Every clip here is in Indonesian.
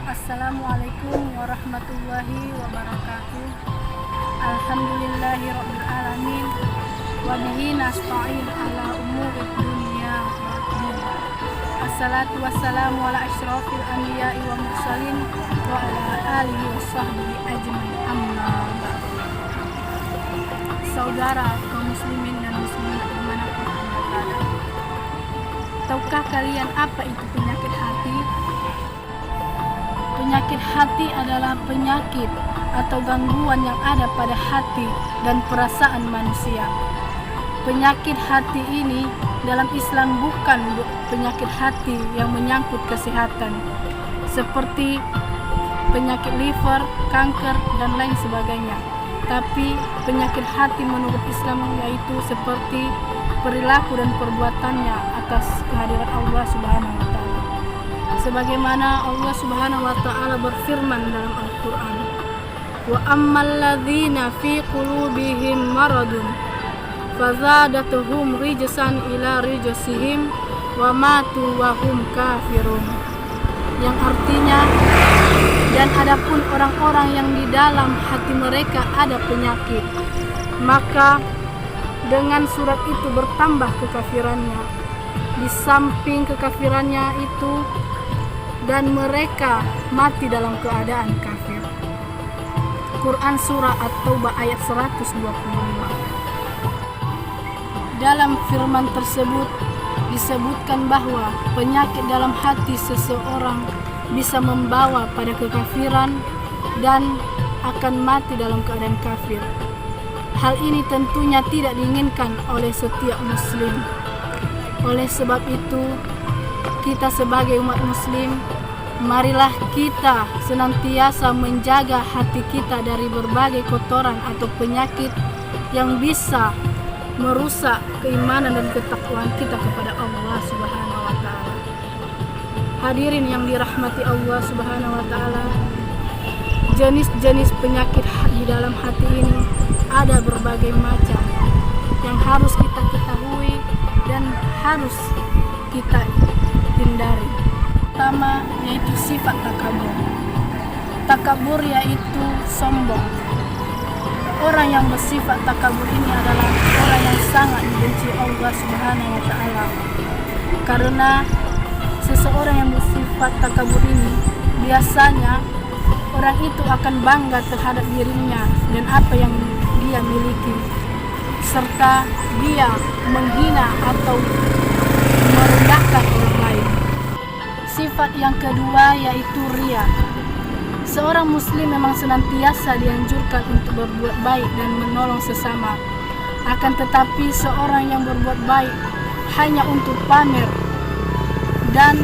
Assalamualaikum warahmatullahi wabarakatuh. Alhamdulillahirabbil alamin wa bihi nasta'in ala umuri dunya waddin. Assalatu wassalamu ala asyrafil anbiya'i wa mursalin wa ala alihi washabbihi ajmain, amma ba'd. Saudara kaum muslimin dan muslimat dimanapun Anda berada, tahukah kalian apa itu penyakit hati? Penyakit hati adalah penyakit atau gangguan yang ada pada hati dan perasaan manusia. Penyakit hati ini dalam Islam bukan penyakit hati yang menyangkut kesehatan, seperti penyakit liver, kanker, dan lain sebagainya. Tapi penyakit hati menurut Islam yaitu seperti perilaku dan perbuatannya atas kehadiran Allah Subhanahu wa Ta'ala. Sebagaimana Allah Subhanahu wa Ta'ala berfirman dalam Al-Quran, wa ammal ladzina fi qulubihim maradun fazadatuhum rijsan ila rijsihim wa matu wa hum kafirun, yang artinya, dan adapun orang-orang yang di dalam hati mereka ada penyakit, maka dengan surat itu bertambah kekafirannya, di samping kekafirannya itu, dan mereka mati dalam keadaan kafir. Quran Surah At-Taubah ayat 125. Dalam firman tersebut disebutkan bahwa penyakit dalam hati seseorang bisa membawa pada kekafiran dan akan mati dalam keadaan kafir. Hal ini tentunya tidak diinginkan oleh setiap muslim. Oleh sebab itu, kita sebagai umat muslim, marilah kita senantiasa menjaga hati kita dari berbagai kotoran atau penyakit yang bisa merusak keimanan dan ketakwaan kita kepada Allah Subhanahu wa Ta'ala. Hadirin yang dirahmati Allah Subhanahu wa Ta'ala, jenis-jenis penyakit di dalam hati ini ada berbagai macam yang harus kita ketahui dan harus kita hindari. Pertama yaitu sifat takabur. Takabur yaitu sombong. Orang yang bersifat takabur ini adalah orang yang sangat dibenci Allah Subhanahu wa Ta'ala. Karena seseorang yang bersifat takabur ini biasanya orang itu akan bangga terhadap dirinya dan apa yang dia miliki, serta dia menghina atau merendahkan orang lain. Sifat yang kedua yaitu riya. Seorang muslim memang senantiasa dianjurkan untuk berbuat baik dan menolong sesama. Akan tetapi seorang yang berbuat baik hanya untuk pamer dan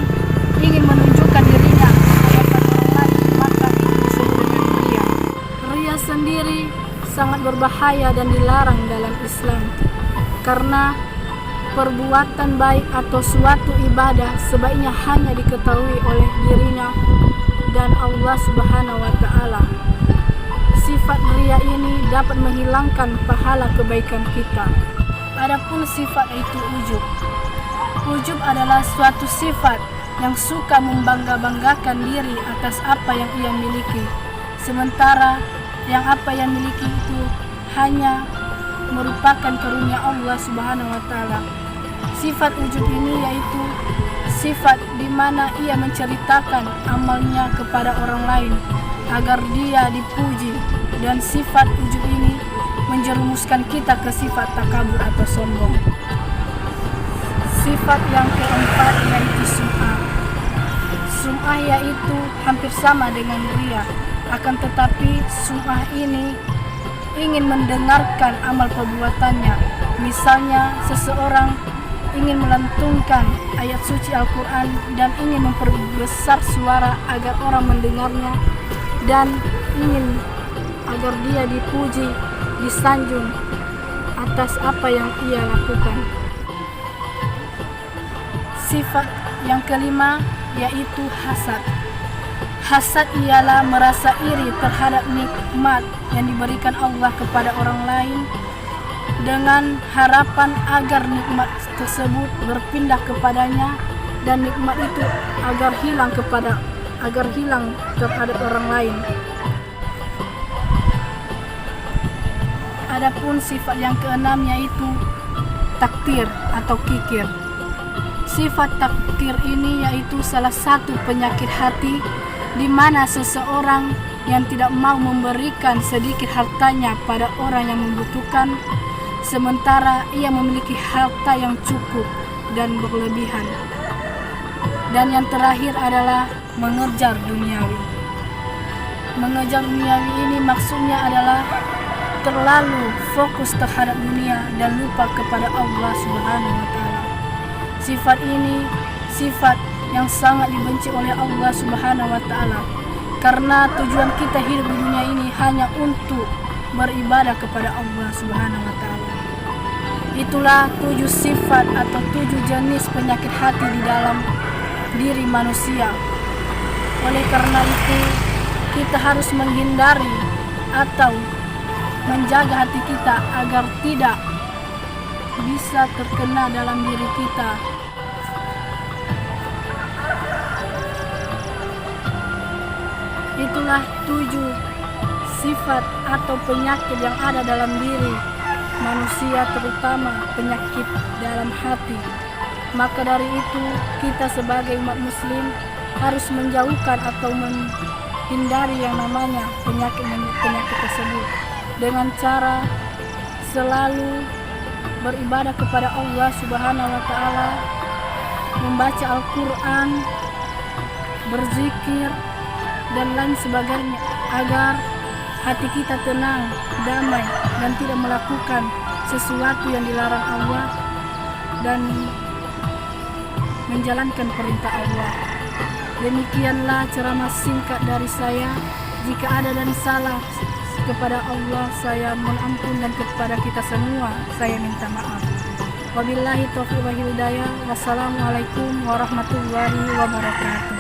ingin menunjukkan dirinya di hadapan orang lain, maka itu disebut dengan riya. Riya sendiri sangat berbahaya dan dilarang dalam Islam, karena perbuatan baik atau suatu ibadah sebaiknya hanya diketahui oleh dirinya dan Allah Subhanahu wa Ta'ala. Sifat riya ini dapat menghilangkan pahala kebaikan kita. Adapun sifat itu ujub. Ujub adalah suatu sifat yang suka membangga-banggakan diri atas apa yang ia miliki, sementara yang apa yang miliki itu hanya merupakan karunia Allah Subhanahu wa Ta'ala. Sifat ujub ini yaitu sifat di mana ia menceritakan amalnya kepada orang lain agar dia dipuji, dan sifat ujub ini menjerumuskan kita ke sifat takabur atau sombong. Sifat yang keempat yaitu sum'ah. Sum'ah yaitu hampir sama dengan riya, akan tetapi sum'ah ini ingin mendengarkan amal perbuatannya. Misalnya seseorang ingin melantunkan ayat suci Al-Quran dan ingin memperbesar suara agar orang mendengarnya, dan ingin agar dia dipuji, disanjung atas apa yang ia lakukan. Sifat yang kelima yaitu hasad. Hasad ialah merasa iri terhadap nikmat yang diberikan Allah kepada orang lain dengan harapan agar nikmat tersebut berpindah kepadanya dan nikmat itu agar hilang terhadap orang lain. Adapun sifat yang keenam yaitu taktir atau kikir. Sifat taktir ini yaitu salah satu penyakit hati di mana seseorang yang tidak mau memberikan sedikit hartanya pada orang yang membutuhkan, sementara ia memiliki harta yang cukup dan berlebihan. Dan yang terakhir adalah mengejar duniawi. Mengejar duniawi ini maksudnya adalah terlalu fokus terhadap dunia dan lupa kepada Allah Subhanahu wa Ta'ala. Sifat ini sifat yang sangat dibenci oleh Allah Subhanahu wa Ta'ala, karena tujuan kita hidup di dunia ini hanya untuk beribadah kepada Allah Subhanahu wa Ta'ala. Itulah 7 sifat atau 7 jenis penyakit hati di dalam diri manusia. Oleh karena itu, kita harus menghindari atau menjaga hati kita agar tidak bisa terkena dalam diri kita. Itulah 7 sifat atau penyakit yang ada dalam diri manusia, terutama penyakit dalam hati. Maka dari itu, kita sebagai umat muslim harus menjauhkan atau menghindari yang namanya penyakit tersebut dengan cara selalu beribadah kepada Allah Subhanahu wa Ta'ala, membaca Al-Quran, berzikir, dan lain sebagainya, agar hati kita tenang, damai, dan tidak melakukan sesuatu yang dilarang Allah dan menjalankan perintah Allah. Demikianlah ceramah singkat dari saya. Jika ada dan salah kepada Allah, saya mohon ampun, dan kepada kita semua saya minta maaf. Wabillahi taufiq wal hidayah. Wassalamualaikum warahmatullahi wabarakatuh.